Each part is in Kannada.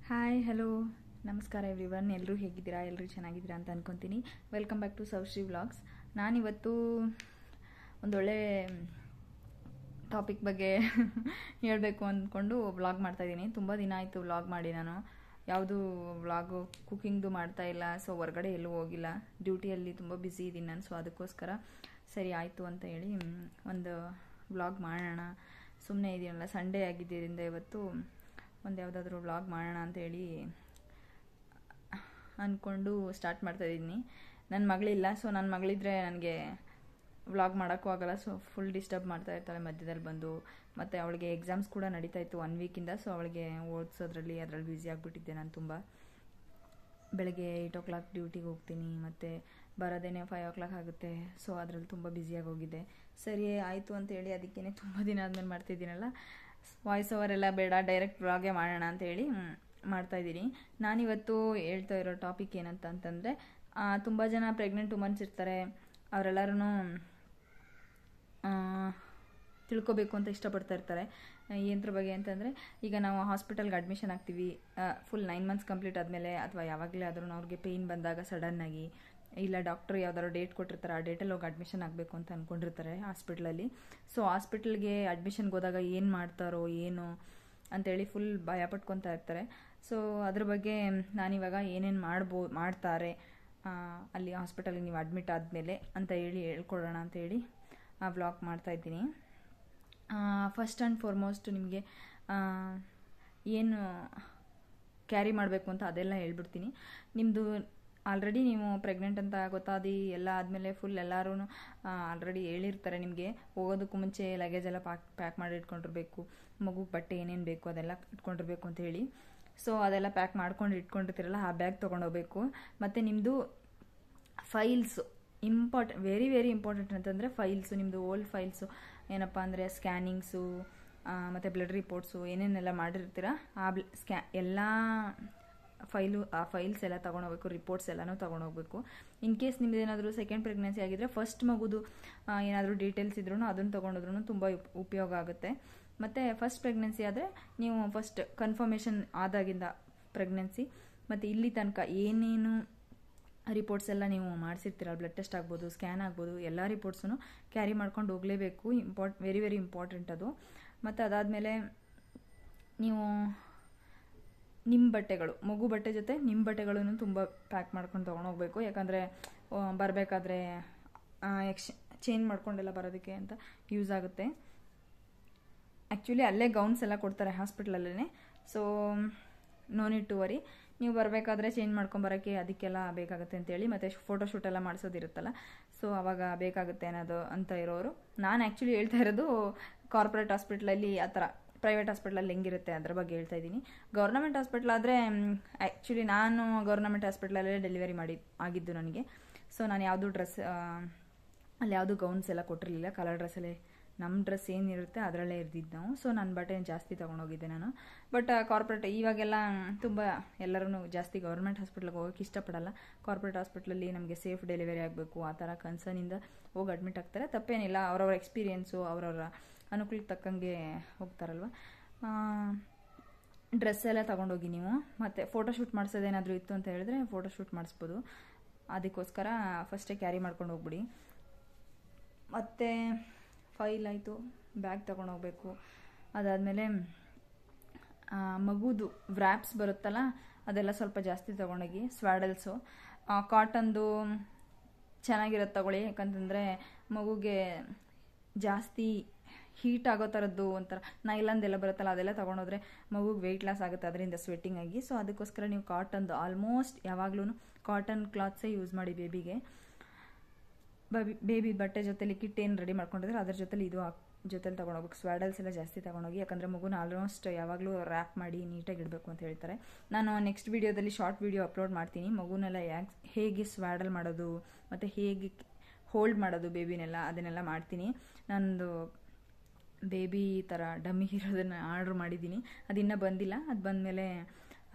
ಹಾಯ್ ಹಲೋ ನಮಸ್ಕಾರ ಎವ್ರಿವನ್. ಎಲ್ಲರೂ ಹೇಗಿದ್ದೀರಾ? ಎಲ್ಲರೂ ಚೆನ್ನಾಗಿದ್ದೀರಾ ಅಂತ ಅನ್ಕೊತೀನಿ. Welcome back to Saushree vlogs. ನಾನಿವತ್ತು ಒಂದೊಳ್ಳೆ ಟಾಪಿಕ್ ಬಗ್ಗೆ ಹೇಳಬೇಕು ಅಂದ್ಕೊಂಡು ವ್ಲಾಗ್ ಮಾಡ್ತಾಯಿದ್ದೀನಿ. ತುಂಬ ದಿನ ಆಯಿತು ವ್ಲಾಗ್ ಮಾಡಿ. ನಾನು ಯಾವುದು ವ್ಲಾಗು ಕುಕ್ಕಿಂಗ್ದು ಮಾಡ್ತಾ ಇಲ್ಲ. ಸೊ ಹೊರಗಡೆ ಎಲ್ಲೂ ಹೋಗಿಲ್ಲ, ಡ್ಯೂಟಿಯಲ್ಲಿ ತುಂಬ ಬ್ಯುಸಿ ಇದ್ದೀನಿ ನಾನು. ಸೊ ಅದಕ್ಕೋಸ್ಕರ ಸರಿ ಆಯಿತು ಅಂತ ಹೇಳಿ ಒಂದು ವ್ಲಾಗ್ ಮಾಡೋಣ. ಸುಮ್ಮನೆ ಇದೀನಲ್ಲ, ಸಂಡೇ ಆಗಿದ್ದರಿಂದ ಇವತ್ತು ಒಂದು ಯಾವುದಾದ್ರೂ ವ್ಲಾಗ್ ಮಾಡೋಣ ಅಂತೇಳಿ ಅಂದ್ಕೊಂಡು ಸ್ಟಾರ್ಟ್ ಮಾಡ್ತಾಯಿದ್ದೀನಿ. ನನ್ನ ಮಗಳಿಲ್ಲ, ಸೊ ನನ್ನ ಮಗಳಿದ್ರೆ ನನಗೆ ವ್ಲಾಗ್ ಮಾಡೋಕ್ಕೂ ಆಗೋಲ್ಲ. ಸೊ ಫುಲ್ ಡಿಸ್ಟರ್ಬ್ ಮಾಡ್ತಾ ಇರ್ತಾಳೆ ಮಧ್ಯದಲ್ಲಿ ಬಂದು. ಮತ್ತು ಅವಳಿಗೆ ಎಕ್ಸಾಮ್ಸ್ ಕೂಡ ನಡೀತಾ ಇತ್ತು 1 ವೀಕಿಂದ. ಸೊ ಅವಳಿಗೆ ಓದಿಸೋದ್ರಲ್ಲಿ ಬ್ಯುಸಿ ಆಗಿಬಿಟ್ಟಿದ್ದೆ ನಾನು ತುಂಬ. ಬೆಳಗ್ಗೆ 8 o'clock ಡ್ಯೂಟಿಗೆ ಹೋಗ್ತೀನಿ, ಮತ್ತು ಬರೋದೇನೆ 5 o'clock ಆಗುತ್ತೆ. ಸೊ ಅದರಲ್ಲಿ ತುಂಬ ಬ್ಯುಸಿಯಾಗಿ ಹೋಗಿದ್ದೆ. ಸರಿ ಆಯಿತು ಅಂತೇಳಿ ಅದಕ್ಕೇ ತುಂಬ ದಿನ ಆದಮೇಲೆ ಮಾಡ್ತಿದ್ದೀನಲ್ಲ, ವಾಯ್ಸ್ ಓವರ್ ಎಲ್ಲ ಬೇಡ, ಡೈರೆಕ್ಟ್ ವ್ಲಾಗೇ ಮಾಡೋಣ ಅಂತೇಳಿ ಮಾಡ್ತಾಯಿದ್ದೀನಿ. ನಾನಿವತ್ತು ಹೇಳ್ತಾ ಇರೋ ಟಾಪಿಕ್ ಏನಂತಂದರೆ, ತುಂಬ ಜನ ಪ್ರೆಗ್ನೆಂಟ್ ವುಮನ್ಸ್ ಇರ್ತಾರೆ. ಅವರೆಲ್ಲರೂ ತಿಳ್ಕೊಬೇಕು ಅಂತ ಇಷ್ಟಪಡ್ತಾ ಇರ್ತಾರೆ. ಏನದ್ರ ಬಗ್ಗೆ ಅಂತಂದರೆ, ಈಗ ನಾವು ಹಾಸ್ಪಿಟಲ್ಗೆ ಅಡ್ಮಿಷನ್ ಆಗ್ತೀವಿ, ಫುಲ್ 9 months ಕಂಪ್ಲೀಟ್ ಆದಮೇಲೆ, ಅಥವಾ ಯಾವಾಗಲೇ ಆದ್ರೂ ಅವ್ರಿಗೆ ಪೇಯ್ನ್ ಬಂದಾಗ ಸಡನ್ನಾಗಿ, ಇಲ್ಲ ಡಾಕ್ಟ್ರು ಯಾವ್ದಾದ್ರು ಡೇಟ್ ಕೊಟ್ಟಿರ್ತಾರೆ, ಆ ಡೇಟಲ್ಲಿ ಹೋಗಿ ಅಡ್ಮಿಷನ್ ಆಗಬೇಕು ಅಂತ ಅಂದ್ಕೊಂಡಿರ್ತಾರೆ ಹಾಸ್ಪಿಟ್ಲಲ್ಲಿ. ಸೊ ಹಾಸ್ಪಿಟಲ್ಗೆ ಅಡ್ಮಿಷನ್ಗೆ ಹೋದಾಗ ಏನು ಮಾಡ್ತಾರೋ ಏನು ಅಂತೇಳಿ ಫುಲ್ ಭಯ ಪಟ್ಕೊತಾ ಇರ್ತಾರೆ. ಸೊ ಅದ್ರ ಬಗ್ಗೆ ನಾನಿವಾಗ ಏನೇನು ಮಾಡ್ತಾರೆ ಅಲ್ಲಿ ಹಾಸ್ಪಿಟಲ್ಗೆ ನೀವು ಅಡ್ಮಿಟ್ ಆದಮೇಲೆ ಅಂತ ಹೇಳಿ ಹೇಳ್ಕೊಡೋಣ ಅಂತೇಳಿ ಆ ವ್ಲಾಗ್ ಮಾಡ್ತಾಯಿದ್ದೀನಿ. ಫಸ್ಟ್ ಆ್ಯಂಡ್ ಫಾರ್ಮೋಸ್ಟ್ ನಿಮಗೆ ಏನು ಕ್ಯಾರಿ ಮಾಡಬೇಕು ಅಂತ ಅದೆಲ್ಲ ಹೇಳ್ಬಿಡ್ತೀನಿ. ನಿಮ್ಮದು ಆಲ್ರೆಡಿ ನೀವು ಪ್ರೆಗ್ನೆಂಟ್ ಅಂತ ಗೊತ್ತಾದಿ ಎಲ್ಲ ಆದಮೇಲೆ ಫುಲ್ ಎಲ್ಲರೂ ಆಲ್ರೆಡಿ ಹೇಳಿರ್ತಾರೆ ನಿಮಗೆ. ಹೋಗೋದಕ್ಕೂ ಮುಂಚೆ ಲಗೇಜ್ ಎಲ್ಲ ಪ್ಯಾಕ್ ಮಾಡಿ ಇಟ್ಕೊಂಡಿರ್ಬೇಕು, ಮಗುಗೆ ಬಟ್ಟೆ ಏನೇನು ಬೇಕು ಅದೆಲ್ಲ ಇಟ್ಕೊಂಡಿರ್ಬೇಕು ಅಂತ ಹೇಳಿ. ಸೊ ಅದೆಲ್ಲ ಪ್ಯಾಕ್ ಮಾಡ್ಕೊಂಡು ಇಟ್ಕೊಂಡಿರ್ತೀರಲ್ಲ, ಆ ಬ್ಯಾಗ್ ತೊಗೊಂಡೋಗ್ಬೇಕು. ಮತ್ತು ನಿಮ್ಮದು ಫೈಲ್ಸು ವೆರಿ ವೆರಿ ಇಂಪಾರ್ಟೆಂಟ್ ಅಂತಂದರೆ ಫೈಲ್ಸು, ನಿಮ್ಮದು ಓಲ್ಡ್ ಫೈಲ್ಸು. ಏನಪ್ಪ ಅಂದರೆ ಸ್ಕ್ಯಾನಿಂಗ್ಸು ಮತ್ತು ಬ್ಲಡ್ ರಿಪೋರ್ಟ್ಸು ಏನೇನೆಲ್ಲ ಮಾಡಿರ್ತೀರ ಎಲ್ಲ ಆ ಫೈಲ್ಸ್ ಎಲ್ಲ ತೊಗೊಂಡೋಗ್ಬೇಕು, ರಿಪೋರ್ಟ್ಸ್ ಎಲ್ಲನೂ ತೊಗೊಂಡೋಗ್ಬೇಕು. ಇನ್ ಕೇಸ್ ನಿಮ್ದು ಏನಾದರೂ ಸೆಕೆಂಡ್ ಪ್ರೆಗ್ನೆನ್ಸಿ ಆಗಿದ್ರೆ ಫಸ್ಟ್ ಮಗುದು ಏನಾದರೂ ಡೀಟೇಲ್ಸ್ ಇದ್ರೂ ಅದನ್ನು ತೊಗೊಂಡಿದ್ರೂ ತುಂಬ ಉಪಯೋಗ ಆಗುತ್ತೆ. ಮತ್ತು ಫಸ್ಟ್ ಪ್ರೆಗ್ನೆನ್ಸಿ ಆದರೆ ನೀವು ಫಸ್ಟ್ ಕನ್ಫರ್ಮೇಷನ್ ಆದಾಗಿಂದ ಪ್ರೆಗ್ನೆನ್ಸಿ ಮತ್ತು ಇಲ್ಲಿ ತನಕ ಏನೇನು ರಿಪೋರ್ಟ್ಸ್ ಎಲ್ಲ ನೀವು ಮಾಡಿಸಿರ್ತೀರ, ಬ್ಲಡ್ ಟೆಸ್ಟ್ ಆಗ್ಬೋದು, ಸ್ಕ್ಯಾನ್ ಆಗ್ಬೋದು, ಎಲ್ಲ ರಿಪೋರ್ಟ್ಸನ್ನು ಕ್ಯಾರಿ ಮಾಡ್ಕೊಂಡು ಹೋಗಲೇಬೇಕು. ವೆರಿ ವೆರಿ ಇಂಪಾರ್ಟೆಂಟ್ ಅದು. ಮತ್ತು ಅದಾದಮೇಲೆ ನೀವು ನಿಮ್ಮ ಬಟ್ಟೆಗಳು, ಮಗು ಬಟ್ಟೆ ಜೊತೆ ನಿಮ್ಮ ಬಟ್ಟೆಗಳನ್ನು ತುಂಬ ಪ್ಯಾಕ್ ಮಾಡ್ಕೊಂಡು ತೊಗೊಂಡೋಗ್ಬೇಕು. ಯಾಕಂದರೆ ಬರಬೇಕಾದ್ರೆ ಚೇಂಜ್ ಮಾಡ್ಕೊಂಡೆಲ್ಲ ಬರೋದಕ್ಕೆ ಅಂತ ಯೂಸ್ ಆಗುತ್ತೆ. ಆ್ಯಕ್ಚುಲಿ ಅಲ್ಲೇ ಗೌನ್ಸ್ ಎಲ್ಲ ಕೊಡ್ತಾರೆ ಹಾಸ್ಪಿಟ್ಲಲ್ಲೇ. So no need to worry. ನೀವು ಬರಬೇಕಾದ್ರೆ ಚೇಂಜ್ ಮಾಡ್ಕೊಂಬರೋಕ್ಕೆ ಅದಕ್ಕೆಲ್ಲ ಬೇಕಾಗುತ್ತೆ ಅಂತೇಳಿ. ಮತ್ತು ಫೋಟೋಶೂಟ್ ಎಲ್ಲ ಮಾಡಿಸೋದಿರುತ್ತಲ್ಲ, ಸೊ ಆವಾಗ ಬೇಕಾಗುತ್ತೆ ಅನ್ನೋದು ಅಂತ ಇರೋರು. ನಾನು ಆ್ಯಕ್ಚುಲಿ ಹೇಳ್ತಾ ಇರೋದು ಕಾರ್ಪೊರೇಟ್ ಹಾಸ್ಪಿಟ್ಲಲ್ಲಿ ಆ ಥರ, ಪ್ರೈವೇಟ್ ಹಾಸ್ಪಿಟ್ಲಲ್ಲಿ ಹೆಂಗಿರುತ್ತೆ ಅದ್ರ ಬಗ್ಗೆ ಹೇಳ್ತಾ ಇದ್ದೀನಿ. ಗೌರ್ನಮೆಂಟ್ ಹಾಸ್ಪಿಟ್ಲ್ ಆದರೆ ಆ್ಯಕ್ಚುಲಿ ನಾನು ಗೌರ್ನಮೆಂಟ್ ಹಾಸ್ಪಿಟ್ಲಲ್ಲೇ ಡೆಲಿವರಿ ಆಗಿದ್ದು ನನಗೆ. ಸೊ ನಾನು ಯಾವುದೂ ಡ್ರೆಸ್ ಅಲ್ಲಿ ಯಾವುದೂ ಗೌನ್ಸ್ ಎಲ್ಲ ಕೊಟ್ಟಿರಲಿಲ್ಲ. ಕಲರ್ ಡ್ರೆಸ್ಸಲ್ಲೇ ನಮ್ಮ ಡ್ರೆಸ್ ಏನಿರುತ್ತೆ ಅದರಲ್ಲೇ ಇರ್ದಿದ್ದು ನಾವು. ಸೊ ನನ್ನ ಬಟ್ಟೆ ಜಾಸ್ತಿ ತೊಗೊಂಡೋಗಿದ್ದೆ ನಾನು. ಬಟ್ ಕಾರ್ಪೊರೇಟ್ ಇವಾಗೆಲ್ಲ ತುಂಬ ಎಲ್ಲರೂ ಜಾಸ್ತಿ ಗೌರ್ಮೆಂಟ್ ಹಾಸ್ಪಿಟ್ಲಿಗೆ ಹೋಗೋಕ್ಕೆ ಇಷ್ಟಪಡಲ್ಲ. ಕಾರ್ಪೊರೇಟ್ ಹಾಸ್ಪಿಟ್ಲಲ್ಲಿ ನಮಗೆ ಸೇಫ್ ಡೆಲಿವರಿ ಆಗಬೇಕು ಆ ಥರ ಕನ್ಸರ್ನಿಂದ ಹೋಗಿ ಅಡ್ಮಿಟ್ ಆಗ್ತಾರೆ. ತಪ್ಪೇನಿಲ್ಲ, ಅವರವ್ರ ಎಕ್ಸ್ಪೀರಿಯೆನ್ಸು ಅವರವರ ಅನುಕೂಲಕ್ಕೆ ತಕ್ಕಂಗೆ ಹೋಗ್ತಾರಲ್ವ. ಡ್ರೆಸ್ ಎಲ್ಲ ತೊಗೊಂಡೋಗಿ ನೀವು. ಮತ್ತು ಫೋಟೋಶೂಟ್ ಮಾಡಿಸೋದೇನಾದರೂ ಇತ್ತು ಅಂತ ಹೇಳಿದ್ರೆ ಫೋಟೋಶೂಟ್ ಮಾಡಿಸ್ಬೋದು. ಅದಕ್ಕೋಸ್ಕರ ಫಸ್ಟೇ ಕ್ಯಾರಿ ಮಾಡ್ಕೊಂಡು ಹೋಗ್ಬಿಡಿ. ಮತ್ತು ಫೈಲ್ ಆಯಿತು, ಬ್ಯಾಗ್ ತೊಗೊಂಡೋಗ್ಬೇಕು. ಅದಾದಮೇಲೆ ಮಗುದು ವ್ರ್ಯಾಪ್ಸ್ ಬರುತ್ತಲ್ಲ ಅದೆಲ್ಲ ಸ್ವಲ್ಪ ಜಾಸ್ತಿ ತೊಗೊಂಡೋಗಿ. ಸ್ವ್ಯಾಡಲ್ಸು ಕಾಟನ್ದು ಚೆನ್ನಾಗಿರೋದು ತಗೊಳ್ಳಿ. ಯಾಕಂತಂದರೆ ಮಗುಗೆ ಜಾಸ್ತಿ ಹೀಟ್ ಆಗೋ ಥರದ್ದು ಒಂಥರ ನೈಲಂದೆಲ್ಲ ಬರುತ್ತಲ್ಲ ಅದೆಲ್ಲ ತೊಗೊಂಡೋದ್ರೆ ಮಗುಗೆ ವೆಯ್ಟ್ ಲಾಸ್ ಆಗುತ್ತೆ ಅದರಿಂದ ಸ್ವೆಟ್ಟಿಂಗ್ ಆಗಿ. ಸೊ ಅದಕ್ಕೋಸ್ಕರ ನೀವು ಕಾಟನ್ದು ಆಲ್ಮೋಸ್ಟ್ ಯಾವಾಗಲೂ ಕಾಟನ್ ಕ್ಲಾತ್ಸೇ ಯೂಸ್ ಮಾಡಿ ಬೇಬಿಗೆ. ಬೇಬಿ ಬಟ್ಟೆ ಜೊತೆಲಿ ಕಿಟ್ ಏನು ರೆಡಿ ಮಾಡ್ಕೊಂಡಿದ್ರೆ ಅದ್ರ ಜೊತೆಲಿ ಇದು ಜೊತೆಲಿ ತೊಗೊಂಡೋಗ್ಬೇಕು. ಸ್ವ್ಯಾಡಲ್ಸ್ ಎಲ್ಲ ಜಾಸ್ತಿ ತೊಗೊಂಡೋಗಿ. ಯಾಕಂದರೆ ಮಗುನ ಆಲ್ಮೋಸ್ಟ್ ಯಾವಾಗಲೂ ರ್ಯಾಪ್ ಮಾಡಿ ನೀಟಾಗಿ ಇಡಬೇಕು ಅಂತ ಹೇಳ್ತಾರೆ. ನಾನು ನೆಕ್ಸ್ಟ್ ವೀಡಿಯೋದಲ್ಲಿ ಶಾರ್ಟ್ ವೀಡಿಯೋ ಅಪ್ಲೋಡ್ ಮಾಡ್ತೀನಿ. ಮಗುನೆಲ್ಲ ಹೇಗೆ ಸ್ವ್ಯಾಡಲ್ ಮಾಡೋದು ಮತ್ತು ಹೇಗೆ ಹೋಲ್ಡ್ ಮಾಡೋದು ಬೇಬಿನೆಲ್ಲ ಅದನ್ನೆಲ್ಲ ಮಾಡ್ತೀನಿ. ನಂದು ಬೇಬಿ ಥರ ಡಮ್ಮಿ ಇರೋದನ್ನು ಆರ್ಡ್ರ್ ಮಾಡಿದ್ದೀನಿ, ಅದಿನ್ನೂ ಬಂದಿಲ್ಲ. ಅದು ಬಂದಮೇಲೆ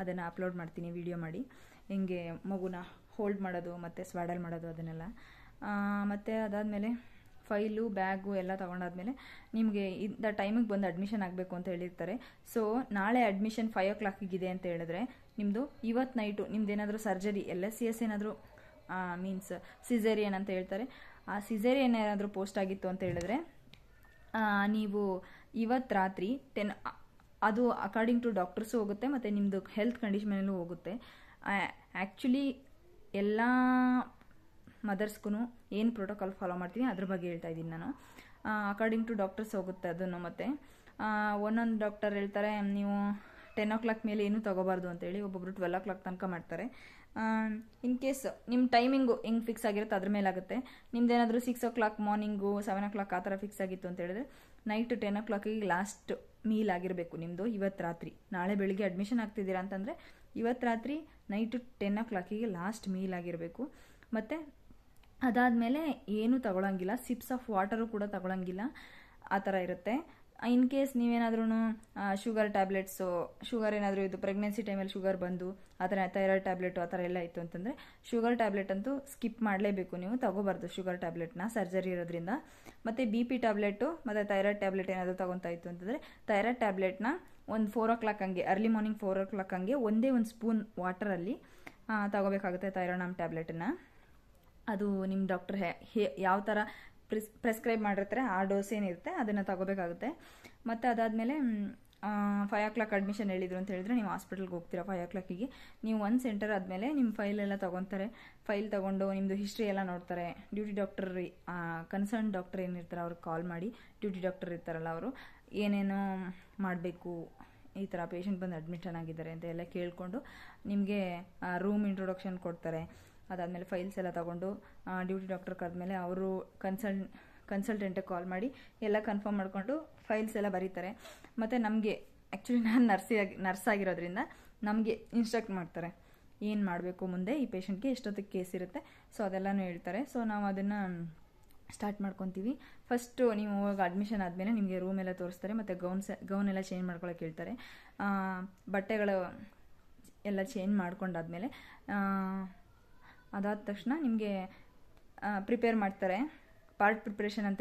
ಅದನ್ನು ಅಪ್ಲೋಡ್ ಮಾಡ್ತೀನಿ ವಿಡಿಯೋ ಮಾಡಿ, ಹೆಂಗೆ ಮಗುನ ಹೋಲ್ಡ್ ಮಾಡೋದು ಮತ್ತು ಸ್ವ್ಯಾಡಲ್ ಮಾಡೋದು ಅದನ್ನೆಲ್ಲ. ಮತ್ತು ಅದಾದಮೇಲೆ ಫೈಲು ಬ್ಯಾಗು ಎಲ್ಲ ತೊಗೊಂಡಾದ್ಮೇಲೆ ನಿಮಗೆ ಇಂಥ ಟೈಮಿಗೆ ಬಂದು ಅಡ್ಮಿಷನ್ ಆಗಬೇಕು ಅಂತ ಹೇಳಿರ್ತಾರೆ. ಸೊ ನಾಳೆ ಅಡ್ಮಿಷನ್ 5 o'clock ಇದೆ ಅಂತ ಹೇಳಿದ್ರೆ ನಿಮ್ಮದು ಇವತ್ತು ನೈಟು ನಿಮ್ದೇನಾದರೂ ಸರ್ಜರಿ LSCS ಏನಾದರೂ ಮೀನ್ಸ್ ಸಿಸೇರಿಯನ್ ಅಂತ ಹೇಳ್ತಾರೆ, ಆ ಸಿಸೇರಿಯನ್ ಏನಾದರೂ ಪೋಸ್ಟ್ ಆಗಿತ್ತು ಅಂತ ಹೇಳಿದ್ರೆ ನೀವು ಇವತ್ತು ರಾತ್ರಿ 10 ಅದು ಅಕಾರ್ಡಿಂಗ್ ಟು ಡಾಕ್ಟರ್ಸು ಹೋಗುತ್ತೆ ಮತ್ತು ನಿಮ್ಮದು ಹೆಲ್ತ್ ಕಂಡೀಷನ್ ಮೇಲೂ ಹೋಗುತ್ತೆ. ಆ್ಯಕ್ಚುಲಿ ಎಲ್ಲ ಮದರ್ಸ್ಗೂ ಏನು ಪ್ರೋಟೋಕಾಲ್ ಫಾಲೋ ಮಾಡ್ತೀನಿ ಅದ್ರ ಬಗ್ಗೆ ಹೇಳ್ತಾ ಇದ್ದೀನಿ ನಾನು. ಅಕಾರ್ಡಿಂಗ್ ಟು ಡಾಕ್ಟರ್ಸ್ ಹೋಗುತ್ತೆ ಅದನ್ನು. ಮತ್ತು ಒಂದೊಂದು ಡಾಕ್ಟರ್ ಹೇಳ್ತಾರೆ ನೀವು 10 o'clock ಮೇಲೆ ಏನೂ ತೊಗೋಬಾರ್ದು ಅಂತೇಳಿ, ಒಬ್ಬೊಬ್ರು 12 o'clock ತನಕ ಮಾಡ್ತಾರೆ. ಇನ್ ಕೇಸ್ ನಿಮ್ಮ ಟೈಮಿಂಗು ಹೆಂಗೆ ಫಿಕ್ಸ್ ಆಗಿರುತ್ತೆ ಅದ್ರ ಮೇಲಾಗುತ್ತೆ. ನಿಮ್ದೇನಾದರೂ 6 o'clock ಮಾರ್ನಿಂಗು 7 o'clock ಆ ಥರ ಫಿಕ್ಸ್ ಆಗಿತ್ತು ಅಂತ ಹೇಳಿದ್ರೆ ನೈಟ್ 10 o'clock ಲಾಸ್ಟ್ ಮೀಲ್ ಆಗಿರಬೇಕು ನಿಮ್ಮದು ಇವತ್ತು ರಾತ್ರಿ. ನಾಳೆ ಬೆಳಿಗ್ಗೆ ಅಡ್ಮಿಷನ್ ಆಗ್ತಿದ್ದೀರಾ ಅಂತಂದರೆ ಇವತ್ತು ರಾತ್ರಿ ನೈಟು 10 o'clock ಲಾಸ್ಟ್ ಮೀಲ್ ಆಗಿರಬೇಕು. ಮತ್ತು ಅದಾದಮೇಲೆ ಏನೂ ತಗೊಳಂಗಿಲ್ಲ, ಸಿಪ್ಸ್ ಆಫ್ ವಾಟರು ಕೂಡ ತಗೊಳಂಗಿಲ್ಲ, ಆ ಥರ ಇರುತ್ತೆ. ಇನ್ ಕೇಸ್ ನೀವೇನಾದ್ರೂ ಶುಗರ್ ಟ್ಯಾಬ್ಲೆಟ್ಸು, ಶುಗರ್ ಏನಾದರೂ ಇದು ಪ್ರೆಗ್ನೆನ್ಸಿ ಟೈಮಲ್ಲಿ ಶುಗರ್ ಬಂದು ಆ ಥರ ಥೈರಾಯ್ಡ್ ಟ್ಯಾಬ್ಲೆಟು ಆ ಥರ ಎಲ್ಲ ಇತ್ತು ಅಂತಂದರೆ ಶುಗರ್ ಟ್ಯಾಬ್ಲೆಟ್ ಅಂತೂ ಸ್ಕಿಪ್ ಮಾಡಲೇಬೇಕು, ನೀವು ತಗೋಬಾರ್ದು ಶುಗರ್ ಟ್ಯಾಬ್ಲೆಟ್ನ ಸರ್ಜರಿ ಇರೋದ್ರಿಂದ. ಮತ್ತು BP ಟ್ಯಾಬ್ಲೆಟು ಮತ್ತು ಥೈರಾಯ್ಡ್ ಟ್ಯಾಬ್ಲೆಟ್ ಏನಾದರೂ ತಗೊತಾ ಇತ್ತು ಅಂತಂದರೆ ಥೈರಾಯ್ಡ್ ಟ್ಯಾಬ್ಲೆಟ್ನ ಒಂದು 4 o'clock ಹಂಗೆ ಅರ್ಲಿ ಮಾರ್ನಿಂಗ್ 4 o'clock ಹಂಗೆ ಒಂದೇ ಒಂದು ಸ್ಪೂನ್ ವಾಟರಲ್ಲಿ ತಗೋಬೇಕಾಗುತ್ತೆ ಥೈರಾಯ್ಡ್ ಟ್ಯಾಬ್ಲೆಟನ್ನು. ಅದು ನಿಮ್ಮ ಡಾಕ್ಟರ್ ಯಾವ ಥರ ಪ್ರಿಸ್ಕ್ರೈಬ್ ಮಾಡಿರ್ತಾರೆ ಆ ಡೋಸ್ ಏನಿರುತ್ತೆ ಅದನ್ನು ತಗೋಬೇಕಾಗುತ್ತೆ. ಮತ್ತು ಅದಾದಮೇಲೆ 5 o'clock ಅಡ್ಮಿಷನ್ ಹೇಳಿದ್ರು ಅಂತ ಹೇಳಿದ್ರೆ ನೀವು ಹಾಸ್ಪಿಟಲ್ಗೆ ಹೋಗ್ತೀರಾ 5 o'clock. ನೀವು ಒಂದು ಸೆಂಟರ್ ಆದಮೇಲೆ ನಿಮ್ಮ ಫೈಲೆಲ್ಲ ತೊಗೊತಾರೆ. ಫೈಲ್ ತೊಗೊಂಡು ನಿಮ್ಮದು ಹಿಸ್ಟ್ರಿ ಎಲ್ಲ ನೋಡ್ತಾರೆ. ಡ್ಯೂಟಿ ಡಾಕ್ಟರ್ ಕನ್ಸರ್ನ್ ಡಾಕ್ಟರ್ ಏನಿರ್ತಾರೆ ಅವ್ರಿಗೆ ಕಾಲ್ ಮಾಡಿ, ಡ್ಯೂಟಿ ಡಾಕ್ಟರ್ ಇರ್ತಾರಲ್ಲ ಅವರು ಏನೇನು ಮಾಡಬೇಕು, ಈ ಥರ ಪೇಷಂಟ್ ಬಂದು ಅಡ್ಮಿಷನ್ ಆಗಿದ್ದಾರೆ ಅಂತ ಎಲ್ಲ ಕೇಳಿಕೊಂಡು ನಿಮಗೆ ರೂಮ್ ಇಂಟ್ರೊಡಕ್ಷನ್ ಕೊಡ್ತಾರೆ. ಅದಾದಮೇಲೆ ಫೈಲ್ಸ್ ಎಲ್ಲ ತೊಗೊಂಡು ಡ್ಯೂಟಿ ಡಾಕ್ಟರ್ ಕರೆದ್ಮೇಲೆ ಅವರು ಕನ್ಸಲ್ಟೆಂಟಿಗೆ ಕಾಲ್ ಮಾಡಿ ಎಲ್ಲ ಕನ್ಫರ್ಮ್ ಮಾಡಿಕೊಂಡು ಫೈಲ್ಸ್ ಎಲ್ಲ ಬರೀತಾರೆ. ಮತ್ತು ನಮಗೆ ಆ್ಯಕ್ಚುಲಿ ನಾನು ನರ್ಸ್ ಆಗಿರೋದ್ರಿಂದ ನಮಗೆ ಇನ್ಸ್ಟ್ರಕ್ಟ್ ಮಾಡ್ತಾರೆ ಏನು ಮಾಡಬೇಕು ಮುಂದೆ, ಈ ಪೇಷಂಟ್ಗೆ ಎಷ್ಟೊತ್ತಿಗೆ ಕೇಸ್ ಇರುತ್ತೆ, ಸೊ ಅದೆಲ್ಲನೂ ಹೇಳ್ತಾರೆ. ಸೊ ನಾವು ಅದನ್ನು ಸ್ಟಾರ್ಟ್ ಮಾಡ್ಕೊತೀವಿ. ಫಸ್ಟು ನೀವು ಹೋಗಿ ಅಡ್ಮಿಷನ್ ಆದಮೇಲೆ ನಿಮಗೆ ರೂಮ್ ಎಲ್ಲ ತೋರಿಸ್ತಾರೆ ಮತ್ತು ಗೌನ್ ಎಲ್ಲ ಚೇಂಜ್ ಮಾಡ್ಕೊಳಕ್ಕೆ ಹೇಳ್ತಾರೆ. ಬಟ್ಟೆಗಳು ಎಲ್ಲ ಚೇಂಜ್ ಮಾಡ್ಕೊಂಡಾದ್ಮೇಲೆ ಅದಾದ ತಕ್ಷಣ ನಿಮಗೆ ಪ್ರಿಪೇರ್ ಮಾಡ್ತಾರೆ. ಪಾರ್ಟ್ ಪ್ರಿಪ್ರೇಷನ್ ಅಂತ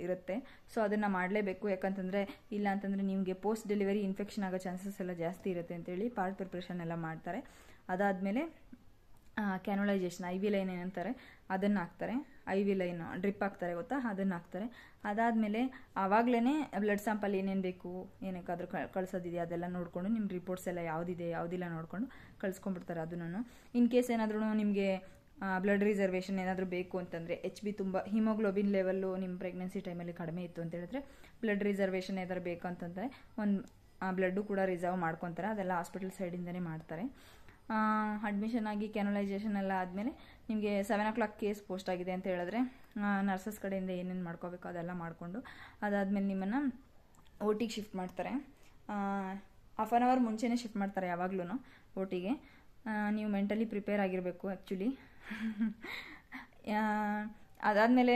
ಇರುತ್ತೆ. ಸೊ ಅದನ್ನು ಮಾಡಲೇಬೇಕು, ಯಾಕಂತಂದರೆ ಇಲ್ಲ ಅಂತಂದರೆ ನಿಮಗೆ ಪೋಸ್ಟ್ ಡೆಲಿವರಿ ಇನ್ಫೆಕ್ಷನ್ ಆಗೋ ಚಾನ್ಸಸ್ ಎಲ್ಲ ಜಾಸ್ತಿ ಇರುತ್ತೆ ಅಂತೇಳಿ ಪಾರ್ಟ್ ಪ್ರಿಪ್ರೇಷನ್ ಎಲ್ಲ ಮಾಡ್ತಾರೆ. ಅದಾದಮೇಲೆ ಕ್ಯಾನುಲೈಜೇಷನ್ IV ಲೈನ್ ಏನಂತಾರೆ ಅದನ್ನು ಹಾಕ್ತಾರೆ. IV ಲೈನು ಡ್ರಿಪ್ ಹಾಕ್ತಾರೆ ಗೊತ್ತಾ, ಅದನ್ನು ಹಾಕ್ತಾರೆ. ಅದಾದಮೇಲೆ ಆವಾಗಲೇ ಬ್ಲಡ್ ಸ್ಯಾಂಪಲ್ ಏನೇನು ಬೇಕು, ಏನಕ್ಕಾದ್ರೂ ಕಳ್ಸೋದಿದೆಯಾ ಅದೆಲ್ಲ ನೋಡಿಕೊಂಡು ನಿಮ್ಮ ರಿಪೋರ್ಟ್ಸ್ ಎಲ್ಲ ಯಾವುದಿದೆ ಯಾವುದಿಲ್ಲ ನೋಡಿಕೊಂಡು ಕಳಿಸ್ಕೊಂಡ್ಬಿಡ್ತಾರೆ. ಅದನ್ನು ಇನ್ ಕೇಸ್ ಏನಾದ್ರೂ ನಿಮಗೆ ಬ್ಲಡ್ ರಿಸರ್ವೇಷನ್ ಏನಾದರೂ ಬೇಕು ಅಂತಂದರೆ HB ತುಂಬ ಹಿಮೋಗ್ಲೋಬಿನ್ ಲೆವೆಲ್ಲು ನಿಮ್ಮ ಪ್ರೆಗ್ನೆನ್ಸಿ ಟೈಮಲ್ಲಿ ಕಡಿಮೆ ಇತ್ತು ಅಂತ ಹೇಳಿದ್ರೆ ಬ್ಲಡ್ ರಿಸರ್ವೇಷನ್ ಏನಾದರೂ ಬೇಕು ಅಂತಂದರೆ ಒಂದು ಬ್ಲಡ್ಡು ಕೂಡ ರಿಸರ್ವ್ ಮಾಡ್ಕೊತಾರೆ. ಅದೆಲ್ಲ ಹಾಸ್ಪಿಟಲ್ ಸೈಡಿಂದನೇ ಮಾಡ್ತಾರೆ. ಅಡ್ಮಿಷನ್ ಆಗಿ ಕ್ಯಾನುಲೈಜೇಷನ್ ಎಲ್ಲ ಆದಮೇಲೆ ನಿಮಗೆ 7 o'clock ಕೇಸ್ ಪೋಸ್ಟ್ ಆಗಿದೆ ಅಂತ ಹೇಳಿದ್ರೆ ನರ್ಸಸ್ ಕಡೆಯಿಂದ ಏನೇನು ಮಾಡ್ಕೋಬೇಕು ಅದೆಲ್ಲ ಮಾಡಿಕೊಂಡು ಅದಾದಮೇಲೆ ನಿಮ್ಮನ್ನು OTಗೆ ಶಿಫ್ಟ್ ಮಾಡ್ತಾರೆ. 1/2 hour ಮುಂಚೆನೇ ಶಿಫ್ಟ್ ಮಾಡ್ತಾರೆ ಯಾವಾಗ್ಲೂ OTಗೆ. ನೀವು ಮೆಂಟಲಿ ಪ್ರಿಪೇರ್ ಆಗಿರಬೇಕು ಆ್ಯಕ್ಚುಲಿ. ಅದಾದಮೇಲೆ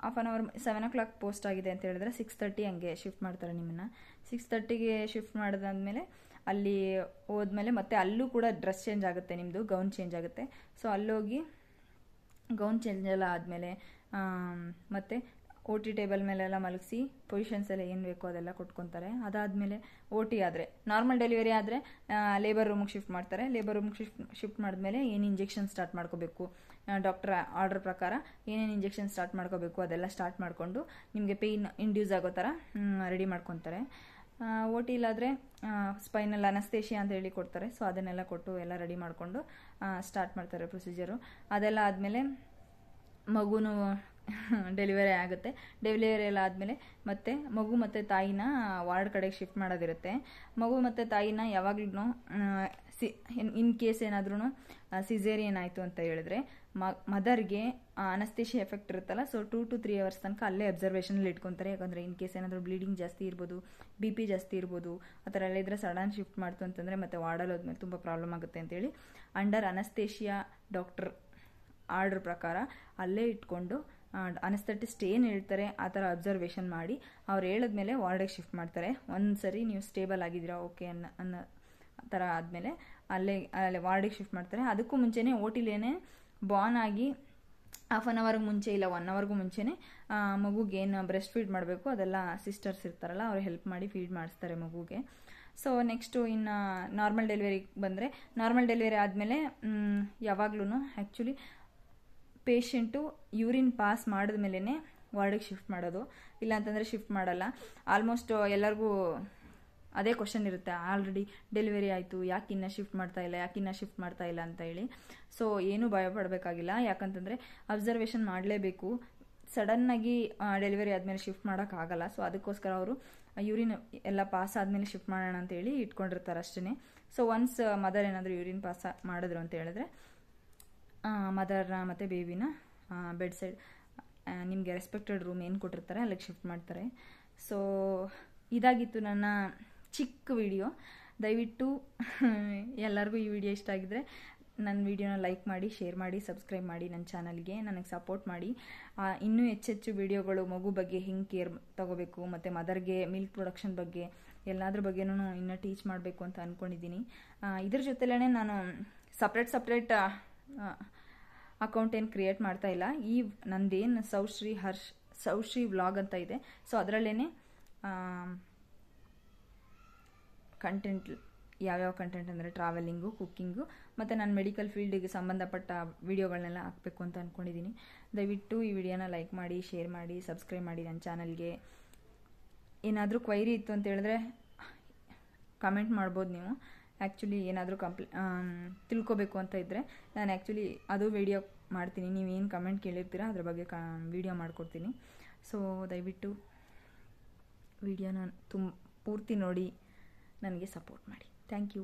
1/2 hour 7 o'clock ಪೋಸ್ಟ್ ಆಗಿದೆ ಅಂತ ಹೇಳಿದ್ರೆ 6:30 ಹಂಗೆ ಶಿಫ್ಟ್ ಮಾಡ್ತಾರೆ ನಿಮ್ಮನ್ನು. 6:30ಗೆ ಶಿಫ್ಟ್ ಮಾಡಿದಾದ್ಮೇಲೆ ಅಲ್ಲಿ ಹೋದ್ಮೇಲೆ ಮತ್ತೆ ಅಲ್ಲೂ ಕೂಡ ಡ್ರೆಸ್ ಚೇಂಜ್ ಆಗುತ್ತೆ, ನಿಮ್ಮದು ಗೌನ್ ಚೇಂಜ್ ಆಗುತ್ತೆ. ಸೊ ಅಲ್ಲೋಗಿ ಗೌನ್ ಚೇಂಜ್ ಎಲ್ಲ ಆದಮೇಲೆ ಮತ್ತು OT ಟೇಬಲ್ ಮೇಲೆಲ್ಲ ಮಲಗಿಸಿ ಪೊಸಿಷನ್ಸ್ ಎಲ್ಲ ಏನು ಬೇಕೋ ಅದೆಲ್ಲ ಕೊಟ್ಕೊತಾರೆ. ಅದಾದಮೇಲೆ OT ಆದರೆ ನಾರ್ಮಲ್ ಡೆಲಿವರಿ ಆದರೆ ಲೇಬರ್ ರೂಮಿಗೆ ಶಿಫ್ಟ್ ಮಾಡ್ತಾರೆ. ಲೇಬರ್ ರೂಮಿಗೆ ಶಿಫ್ಟ್ ಮಾಡಿದ್ಮೇಲೆ ಏನು ಇಂಜೆಕ್ಷನ್ ಸ್ಟಾರ್ಟ್ ಮಾಡ್ಕೋಬೇಕು, ಡಾಕ್ಟರ್ ಆರ್ಡರ್ ಪ್ರಕಾರ ಏನೇನು ಇಂಜೆಕ್ಷನ್ ಸ್ಟಾರ್ಟ್ ಮಾಡ್ಕೋಬೇಕು ಅದೆಲ್ಲ ಸ್ಟಾರ್ಟ್ ಮಾಡಿಕೊಂಡು ನಿಮಗೆ ಪೇಯ್ನ್ ಇಂಡ್ಯೂಸ್ ಆಗೋ ಥರ ರೆಡಿ ಮಾಡ್ಕೊತಾರೆ. OT ಇಲ್ಲಾದರೆ ಸ್ಪೈನಲ್ ಅನಸ್ತೇಷಿಯಾ ಅಂತ ಹೇಳಿ ಕೊಡ್ತಾರೆ. ಸೊ ಅದನ್ನೆಲ್ಲ ಕೊಟ್ಟು ಎಲ್ಲ ರೆಡಿ ಮಾಡಿಕೊಂಡು ಸ್ಟಾರ್ಟ್ ಮಾಡ್ತಾರೆ ಪ್ರೊಸೀಜರು. ಅದೆಲ್ಲ ಆದಮೇಲೆ ಮಗುನೂ ಡೆಲಿವರಿ ಆಗುತ್ತೆ. ಡೆಲಿವರಿ ಎಲ್ಲ ಆದಮೇಲೆ ಮತ್ತೆ ಮಗು ಮತ್ತು ತಾಯಿನ ವಾರ್ಡ್ ಕಡೆಗೆ ಶಿಫ್ಟ್ ಮಾಡೋದಿರುತ್ತೆ. ಮಗು ಮತ್ತು ತಾಯಿನ ಯಾವಾಗ್ಲೂ ಇನ್ ಕೇಸ್ ಏನಾದ್ರೂ ಸಿಸೇರಿಯನ್ ಆಯಿತು ಅಂತ ಹೇಳಿದ್ರೆ ಮದರ್ಗೆ ಅನಸ್ತೇಷಿಯಾ ಎಫೆಕ್ಟ್ ಇರುತ್ತಲ್ಲ, ಸೊ 2 to 3 hours ತನಕ ಅಲ್ಲೇ ಅಬ್ಸರ್ವೇಷನಲ್ಲಿ ಇಟ್ಕೊತಾರೆ. ಯಾಕಂದರೆ ಇನ್ ಕೇಸ್ ಏನಾದರೂ ಬ್ಲೀಡಿಂಗ್ ಜಾಸ್ತಿ ಇರ್ಬೋದು, BP ಜಾಸ್ತಿ ಇರ್ಬೋದು, ಆ ಥರ ಎಲ್ಲ ಇದ್ದರೆ ಸಡನ್ ಶಿಫ್ಟ್ ಮಾಡ್ತು ಅಂತಂದರೆ ಮತ್ತೆ ವಾರ್ಡಲ್ಲಿ ಹೋದ್ಮೇಲೆ ತುಂಬ ಪ್ರಾಬ್ಲಮ್ ಆಗುತ್ತೆ ಅಂತೇಳಿ ಅಂಡರ್ ಅನಸ್ತೇಷಿಯಾ ಡಾಕ್ಟರ್ ಆರ್ಡ್ರ್ ಪ್ರಕಾರ ಅಲ್ಲೇ ಇಟ್ಕೊಂಡು ಅನಸ್ಥೆಟಿಸ್ಟ್ ಏನು ಹೇಳ್ತಾರೆ ಆ ಥರ ಅಬ್ಸರ್ವೇಷನ್ ಮಾಡಿ ಅವ್ರು ಹೇಳಿದ್ಮೇಲೆ ವಾರ್ಡಿಗೆ ಶಿಫ್ಟ್ ಮಾಡ್ತಾರೆ. ಒಂದು ಸರಿ ನೀವು ಸ್ಟೇಬಲ್ ಆಗಿದ್ದೀರಾ ಓಕೆ ಅನ್ನೋ ಥರ ಆದಮೇಲೆ ಅಲ್ಲೇ ವಾರ್ಡಿಗೆ ಶಿಫ್ಟ್ ಮಾಡ್ತಾರೆ. ಅದಕ್ಕೂ ಮುಂಚೆನೇ OTಲೇನೆ ಬಾರ್ನ್ ಆಗಿ ಹಾಫ್ ಆನ್ ಅವರ್ಗೆ ಮುಂಚೆ ಇಲ್ಲ 1 ಅವರ್ಗೂ ಮುಂಚೆನೇ ಮಗುಗೆ ಏನು ಬ್ರೆಸ್ಟ್ ಫೀಡ್ ಮಾಡಬೇಕು ಅದೆಲ್ಲ ಸಿಸ್ಟರ್ಸ್ ಇರ್ತಾರಲ್ಲ ಅವ್ರು ಹೆಲ್ಪ್ ಮಾಡಿ ಫೀಡ್ ಮಾಡಿಸ್ತಾರೆ ಮಗುಗೆ. ಸೊ ನೆಕ್ಸ್ಟು ಇನ್ನು ನಾರ್ಮಲ್ ಡೆಲಿವರಿಗೆ ಬಂದರೆ, ನಾರ್ಮಲ್ ಡೆಲಿವರಿ ಆದಮೇಲೆ ಯಾವಾಗ್ಲೂ ಆ್ಯಕ್ಚುಲಿ ಪೇಷಂಟು ಯೂರಿನ್ ಪಾಸ್ ಮಾಡಿದ ಮೇಲೇ ವಾರ್ಡಿಗೆ ಶಿಫ್ಟ್ ಮಾಡೋದು, ಇಲ್ಲಾಂತಂದರೆ ಶಿಫ್ಟ್ ಮಾಡಲ್ಲ. ಆಲ್ಮೋಸ್ಟ್ ಎಲ್ಲರಿಗೂ ಅದೇ ಕ್ವಶನ್ ಇರುತ್ತೆ, ಆಲ್ರೆಡಿ ಡೆಲಿವರಿ ಆಯಿತು ಯಾಕೆ ಇನ್ನೂ ಶಿಫ್ಟ್ ಮಾಡ್ತಾ ಇಲ್ಲ ಅಂತ ಹೇಳಿ. ಸೊ ಏನೂ ಭಯ ಪಡಬೇಕಾಗಿಲ್ಲ, ಯಾಕಂತಂದರೆ ಅಬ್ಸರ್ವೇಷನ್ ಮಾಡಲೇಬೇಕು. ಸಡನ್ನಾಗಿ ಡೆಲಿವರಿ ಆದಮೇಲೆ ಶಿಫ್ಟ್ ಮಾಡೋಕ್ಕಾಗಲ್ಲ. ಸೊ ಅದಕ್ಕೋಸ್ಕರ ಅವರು ಯೂರಿನ್ ಎಲ್ಲ ಪಾಸ್ ಆದಮೇಲೆ ಶಿಫ್ಟ್ ಮಾಡೋಣ ಅಂತೇಳಿ ಇಟ್ಕೊಂಡಿರ್ತಾರೆ ಅಷ್ಟೇ. ಸೊ ಒನ್ಸ್ ಮದರ್ ಏನಾದರೂ ಯೂರಿನ್ ಪಾಸ್ ಮಾಡಿದ್ರು ಅಂತ ಹೇಳಿದ್ರೆ ಮದರ್ನ ಮತ್ತು ಬೇಬಿನ ಬೆಡ್ ಸೈಡ್ ನಿಮಗೆ ರೆಸ್ಪೆಕ್ಟೆಡ್ ರೂಮ್ ಏನು ಕೊಟ್ಟಿರ್ತಾರೆ ಅಲ್ಲಿಗೆ ಶಿಫ್ಟ್ ಮಾಡ್ತಾರೆ. ಸೊ ಇದಾಗಿತ್ತು ನನ್ನ ಚಿಕ್ಕ ವಿಡಿಯೋ. ದಯವಿಟ್ಟು ಎಲ್ಲರಿಗೂ ಈ ವಿಡಿಯೋ ಇಷ್ಟ ಆಗಿದ್ರೆ ನನ್ನ ವಿಡಿಯೋನ ಲೈಕ್ ಮಾಡಿ, ಶೇರ್ ಮಾಡಿ, ಸಬ್ಸ್ಕ್ರೈಬ್ ಮಾಡಿ, ನನ್ನ ಚಾನಲ್ಗೆ ನನಗೆ ಸಪೋರ್ಟ್ ಮಾಡಿ. ಇನ್ನೂ ಹೆಚ್ಚೆಚ್ಚು ವಿಡಿಯೋಗಳು ಮಗು ಬಗ್ಗೆ ಹೆಂಗೆ ಕೇರ್ ತಗೋಬೇಕು ಮತ್ತು ಮದರ್ಗೆ ಮಿಲ್ಕ್ ಪ್ರೊಡಕ್ಷನ್ ಬಗ್ಗೆ ಎಲ್ಲದ್ರ ಬಗ್ಗೆನೂ ಇನ್ನೂ ಟೀಚ್ ಮಾಡಬೇಕು ಅಂತ ಅಂದ್ಕೊಂಡಿದ್ದೀನಿ. ಇದ್ರ ಜೊತೆಲೇ ನಾನು ಸಪ್ರೇಟ್ ಅಕೌಂಟ್ ಏನು ಕ್ರಿಯೇಟ್ ಮಾಡ್ತಾ ಇಲ್ಲ. ಈ ನಂದೇನು ಸೌಶ್ರೀ ವ್ಲಾಗ್ ಅಂತ ಇದೆ, ಸೊ ಅದರಲ್ಲೇ ಕಂಟೆಂಟ್ ಯಾವ್ಯಾವ ಕಂಟೆಂಟ್ ಅಂದರೆ ಟ್ರಾವೆಲಿಂಗು, ಕುಕ್ಕಿಂಗು ಮತ್ತು ನಾನು ಮೆಡಿಕಲ್ ಫೀಲ್ಡಿಗೆ ಸಂಬಂಧಪಟ್ಟ ವಿಡಿಯೋಗಳನ್ನೆಲ್ಲ ಹಾಕಬೇಕು ಅಂತ ಅಂದ್ಕೊಂಡಿದ್ದೀನಿ. ದಯವಿಟ್ಟು ಈ ವಿಡಿಯೋನ ಲೈಕ್ ಮಾಡಿ, ಶೇರ್ ಮಾಡಿ, ಸಬ್ಸ್ಕ್ರೈಬ್ ಮಾಡಿ ನನ್ನ ಚಾನಲ್ಗೆ. ಏನಾದರೂ ಕ್ವೈರಿ ಇತ್ತು ಅಂತ ಹೇಳಿದ್ರೆ ಕಮೆಂಟ್ ಮಾಡ್ಬೋದು ನೀವು. ಆ್ಯಕ್ಚುಲಿ ಏನಾದರೂ ತಿಳ್ಕೊಬೇಕು ಅಂತ ಇದ್ದರೆ ನಾನು ಆ್ಯಕ್ಚುಲಿ ಅದು ವಿಡಿಯೋ ಮಾಡ್ತೀನಿ. ನೀವೇನು ಕಮೆಂಟ್ ಕೇಳಿರ್ತೀರಾ ಅದ್ರ ಬಗ್ಗೆ ವಿಡಿಯೋ ಮಾಡಿಕೊಡ್ತೀನಿ. ಸೊ ದಯವಿಟ್ಟು ವಿಡಿಯೋನ ಪೂರ್ತಿ ನೋಡಿ ನನಗೆ ಸಪೋರ್ಟ್ ಮಾಡಿ. Thank you.